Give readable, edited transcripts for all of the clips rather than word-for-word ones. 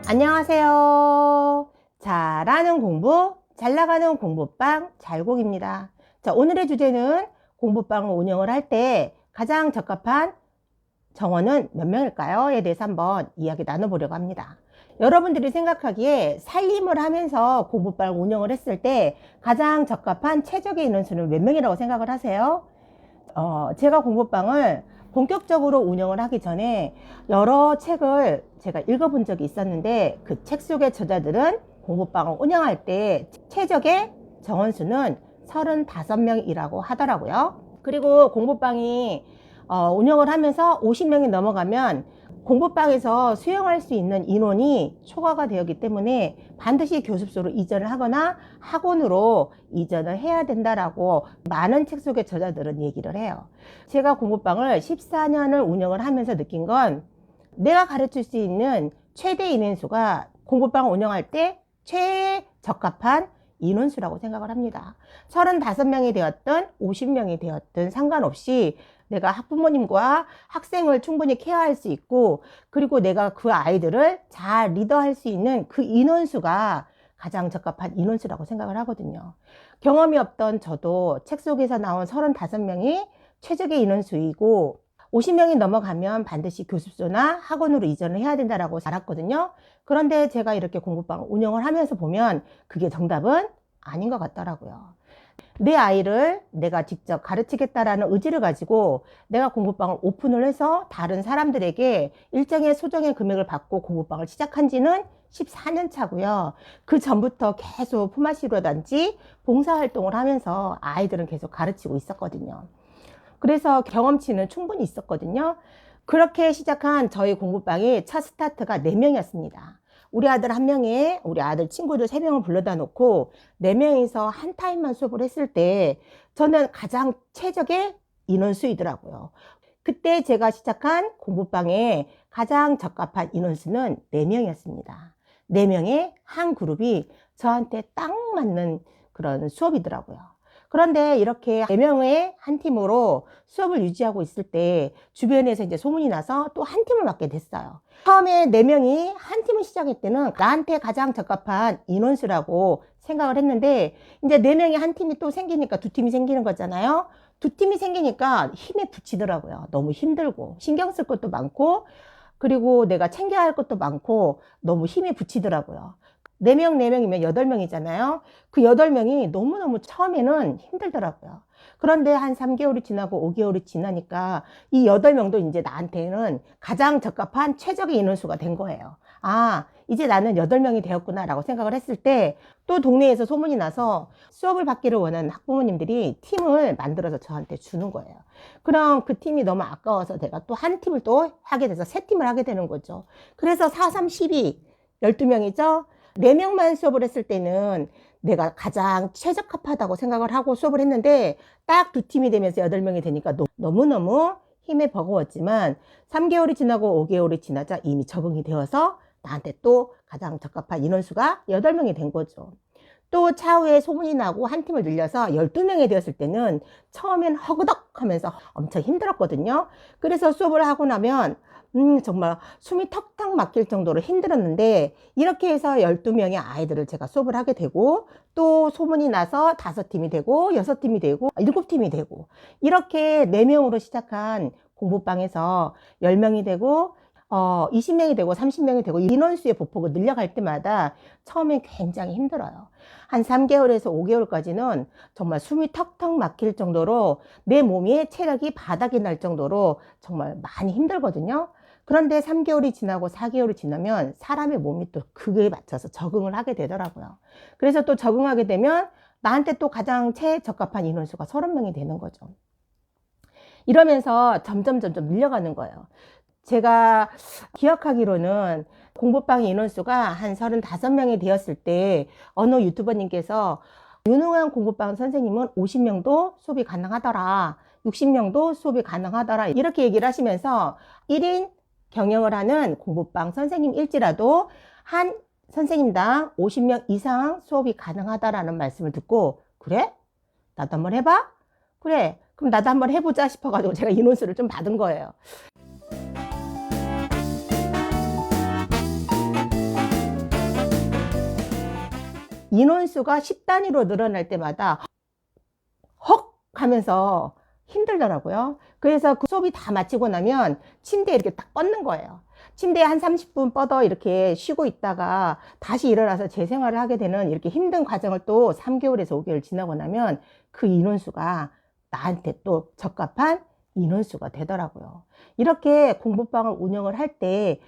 안녕하세요. 잘하는 공부, 잘 나가는 공부방 잘곡입니다. 자, 오늘의 주제는 공부방을 운영을 할 때 가장 적합한 정원은 몇 명일까요?에 대해서 한번 이야기 나눠보려고 합니다. 여러분들이 생각하기에 살림을 하면서 공부방을 운영을 했을 때 가장 적합한 최적의 인원수는 몇 명이라고 생각을 하세요? 제가 공부방을 본격적으로 운영을 하기 전에 여러 책을 제가 읽어본 적이 있었는데 그 책 속의 저자들은 공부방을 운영할 때 최적의 정원수는 35명이라고 하더라고요. 그리고 공부방이 운영을 하면서 50명이 넘어가면 공부방에서 수용할 수 있는 인원이 초과가 되었기 때문에 반드시 교습소로 이전을 하거나 학원으로 이전을 해야 된다라고 많은 책 속의 저자들은 얘기를 해요. 제가 공부방을 14년을 운영을 하면서 느낀 건 내가 가르칠 수 있는 최대 인원수가 공부방을 운영할 때 최적합한 인원수라고 생각을 합니다. 35명이 되었든 50명이 되었든 상관없이 내가 학부모님과 학생을 충분히 케어할 수 있고, 그리고 내가 그 아이들을 잘 리더할 수 있는 그 인원수가 가장 적합한 인원수라고 생각을 하거든요. 경험이 없던 저도 책 속에서 나온 35명이 최적의 인원수이고 50명이 넘어가면 반드시 교습소나 학원으로 이전을 해야 된다라고 알았거든요. 그런데 제가 이렇게 공부방 운영을 하면서 보면 그게 정답은 아닌 것 같더라고요. 내 아이를 내가 직접 가르치겠다라는 의지를 가지고 내가 공부방을 오픈을 해서 다른 사람들에게 일정의 소정의 금액을 받고 공부방을 시작한 지는 14년 차고요. 그 전부터 계속 품앗이로든지 봉사활동을 하면서 아이들은 계속 가르치고 있었거든요. 그래서 경험치는 충분히 있었거든요. 그렇게 시작한 저희 공부방의 첫 스타트가 4명이었습니다. 우리 아들 1명에 우리 아들 친구들 3명을 불러다 놓고 4명이서 한 타임만 수업을 했을 때 저는 가장 최적의 인원수이더라고요. 그때 제가 시작한 공부방의 가장 적합한 인원수는 4명이었습니다. 4명의 한 그룹이 저한테 딱 맞는 그런 수업이더라고요. 그런데 이렇게 4명의 한 팀으로 수업을 유지하고 있을 때 주변에서 이제 소문이 나서 또 한 팀을 맡게 됐어요. 처음에 4명이 한 팀을 시작할 때는 나한테 가장 적합한 인원수라고 생각을 했는데 이제 4명이 한 팀이 또 생기니까 2팀이 생기는 거잖아요. 2팀이 생기니까 힘에 부치더라고요. 너무 힘들고 신경 쓸 것도 많고 그리고 내가 챙겨야 할 것도 많고 너무 힘에 부치더라고요. 4명, 4명이면 8명이잖아요. 그 8명이 너무너무 처음에는 힘들더라고요. 그런데 한 3개월이 지나고 5개월이 지나니까 이 8명도 이제 나한테는 가장 적합한 최적의 인원수가 된 거예요. 아, 이제 나는 8명이 되었구나 라고 생각을 했을 때 또 동네에서 소문이 나서 수업을 받기를 원하는 학부모님들이 팀을 만들어서 저한테 주는 거예요. 그럼 그 팀이 너무 아까워서 내가 또 한 팀을 또 하게 돼서 3팀을 하게 되는 거죠. 그래서 4, 3, 12, 12명이죠. 4명만 수업을 했을 때는 내가 가장 최적합하다고 생각을 하고 수업을 했는데 딱 2팀이 되면서 8명이 되니까 너무너무 힘에 버거웠지만 3개월이 지나고 5개월이 지나자 이미 적응이 되어서 나한테 또 가장 적합한 인원수가 8명이 된 거죠. 또 차후에 소문이 나고 한 팀을 늘려서 12명이 되었을 때는 처음엔 허그덕 하면서 엄청 힘들었거든요. 그래서 수업을 하고 나면 정말 숨이 턱턱 막힐 정도로 힘들었는데 이렇게 해서 12명의 아이들을 제가 수업을 하게 되고 또 소문이 나서 5팀이 되고 6팀이 되고 7팀이 되고 이렇게 4명으로 시작한 공부방에서 10명이 되고 20명이 되고 30명이 되고 인원수의 보폭을 늘려갈 때마다 처음엔 굉장히 힘들어요. 한 3개월에서 5개월까지는 정말 숨이 턱턱 막힐 정도로 내 몸의 체력이 바닥이 날 정도로 정말 많이 힘들거든요. 그런데 3개월이 지나고 4개월이 지나면 사람의 몸이 또 그거에 맞춰서 적응을 하게 되더라고요. 그래서 또 적응하게 되면 나한테 또 가장 최적합한 인원수가 30명이 되는 거죠. 이러면서 점점 늘려가는 거예요. 제가 기억하기로는 공부방 인원수가 한 35명이 되었을 때 어느 유튜버님께서 유능한 공부방 선생님은 50명도 수업이 가능하더라, 60명도 수업이 가능하더라 이렇게 얘기를 하시면서 1인 경영을 하는 공부방 선생님일지라도 한 선생님당 50명 이상 수업이 가능하다라는 말씀을 듣고 그래? 나도 한번 해봐? 그래, 그럼 나도 한번 해보자 싶어가지고 제가 인원수를 좀 받은 거예요. 인원수가 10단위로 늘어날 때마다 헉 하면서 힘들더라고요. 그래서 그 수업이 다 마치고 나면 침대에 이렇게 딱 뻗는 거예요. 침대에 한 30분 뻗어 이렇게 쉬고 있다가 다시 일어나서 재생활을 하게 되는 이렇게 힘든 과정을 또 3개월에서 5개월 지나고 나면 그 인원수가 나한테 또 적합한 인원수가 되더라고요. 이렇게 공부방을 운영을 할 때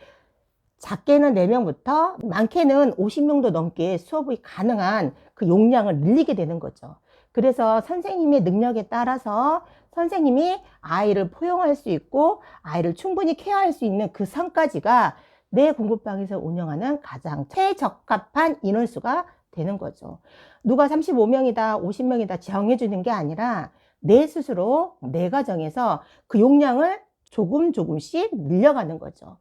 작게는 4명부터 많게는 50명도 넘게 수업이 가능한 그 용량을 늘리게 되는 거죠. 그래서 선생님의 능력에 따라서 선생님이 아이를 포용할 수 있고 아이를 충분히 케어할 수 있는 그 선까지가 내 공부방에서 운영하는 가장 최적합한 인원수가 되는 거죠. 누가 35명이다 50명이다 정해주는 게 아니라 내 스스로 내가 정해서 그 용량을 조금씩 늘려가는 거죠.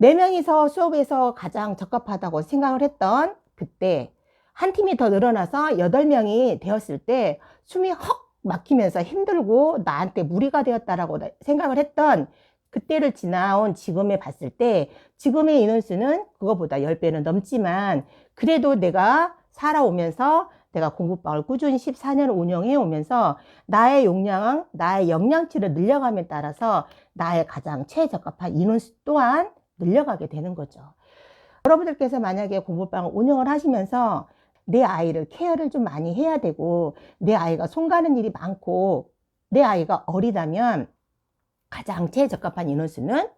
4명이서 수업에서 가장 적합하다고 생각을 했던 그때 한 팀이 더 늘어나서 8명이 되었을 때 숨이 헉 막히면서 힘들고 나한테 무리가 되었다라고 생각을 했던 그때를 지나온 지금에 봤을 때 지금의 인원수는 그거보다 10배는 넘지만 그래도 내가 살아오면서 내가 공부방을 꾸준히 14년을 운영해 오면서 나의 용량, 나의 역량치를 늘려감에 따라서 나의 가장 최적합한 인원수 또한 늘려가게 되는 거죠. 여러분들께서 만약에 공부방을 운영을 하시면서 내 아이를 케어를 좀 많이 해야 되고 내 아이가 손 가는 일이 많고 내 아이가 어리다면 가장 최적합한 인원수는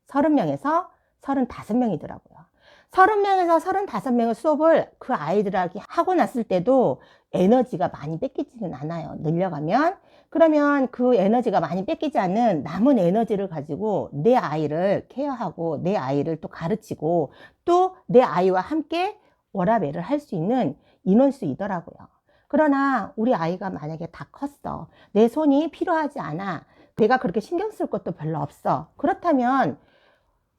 30명에서 35명이더라고요. 30명에서 35명의 수업을 그 아이들에게 하고 났을 때도 에너지가 많이 뺏기지는 않아요. 늘려가면. 그러면 그 에너지가 많이 뺏기지 않는 남은 에너지를 가지고 내 아이를 케어하고 내 아이를 또 가르치고 또 내 아이와 함께 워라밸을 할 수 있는 인원수이더라고요. 그러나 우리 아이가 만약에 다 컸어. 내 손이 필요하지 않아. 내가 그렇게 신경 쓸 것도 별로 없어. 그렇다면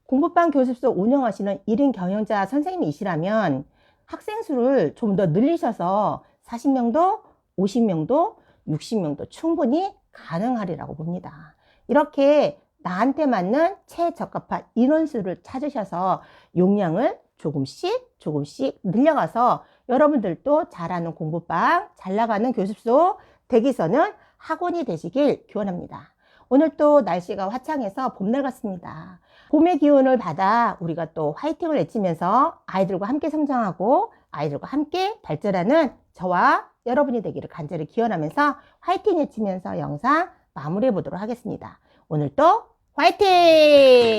공부방 교습소 운영하시는 1인 경영자 선생님이시라면 학생 수를 좀 더 늘리셔서 40명도 50명도 60명도 충분히 가능하리라고 봅니다. 이렇게 나한테 맞는 최적합한 인원수를 찾으셔서 용량을 조금씩 늘려가서 여러분들도 잘하는 공부방, 잘 나가는 교습소 되기서는 학원이 되시길 기원합니다. 오늘 또 날씨가 화창해서 봄날 같습니다. 봄의 기운을 받아 우리가 또 화이팅을 외치면서 아이들과 함께 성장하고 아이들과 함께 발전하는 저와 여러분이 되기를 간절히 기원하면서 화이팅 외치면서 영상 마무리해 보도록 하겠습니다. 오늘도 화이팅!